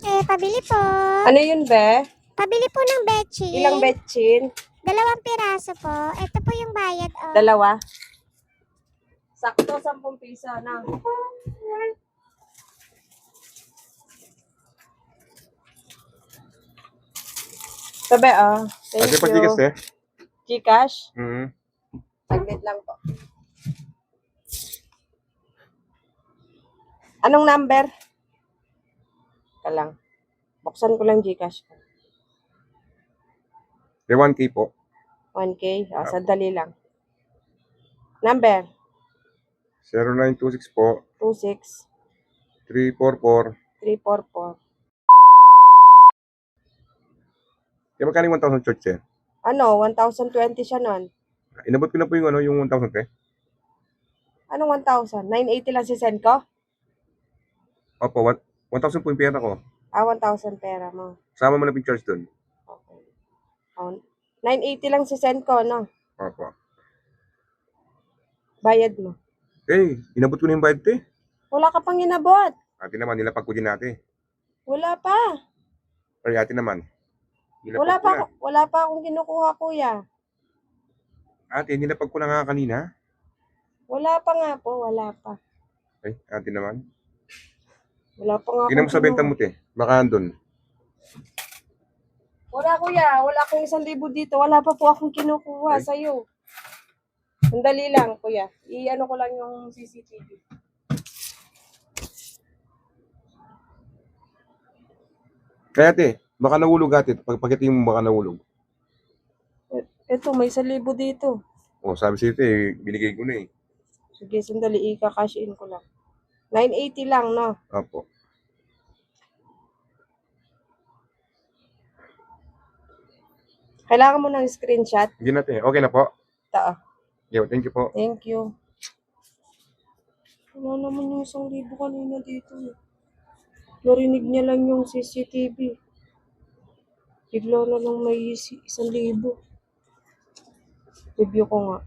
Pabili po. Ano yun, be? Pabili po ng betchin. Ilang betchin? 2 piraso po. Ito po yung bayad. Oh. 2? Sakto, 10 piso na. Sabi, thank Ate, you. pa-Gcash, eh? Gcash? Saglit lang po. Anong number? Ka lang. Buksan ko lang Gcash. 1K po. 1K? Sandali lang. Number? 0926 po. 26 344. 344. Kaya magkano yung 1,000 church, eh? Ano? 1,020 siya nun. Inabot ko na po yung 1,000, eh. Anong 1,000? 980 lang si send ko? Opo, 1,000 po yung pera ko. 1,000 pera mo. Sama mo na po yung charge doon. Okay. 980 lang si send ko, no? Opo. Bayad mo. Inabot ko na yung bayad, eh. Wala ka pang inabot. Ate naman, nilapag ko din natin. Wala pa. Ay, ate naman. Wala pa akong kinukuha, kuya. Ate, nilapag ko na nga kanina. Wala pa nga po, wala pa. Ay, ate naman. Wala pa nga. Tingnan mo sa benta mo, te. Baka andun. Wala, kuya. Wala akong 1,000 dito. Wala pa po akong kinukuha sa'yo. Sandali lang, kuya. I-ano ko lang yung CCTV. Kaya, te, baka nahulog, ate. Pagpakitin mo, baka nahulog. Ito, may 1,000 dito. Sabi sa'yo, te, binigay ko na, eh. Sige, sandali. Ika-cash in ko lang. 980 lang, no? Opo. Kailangan mo ng screenshot? Hindi na, te. Okay na po. Ito. Yo, thank you po. Thank you. Wala naman yung 1,000 kanina dito. Narinig niya lang yung CCTV. Bigla na lang may 1,000. Review ko nga.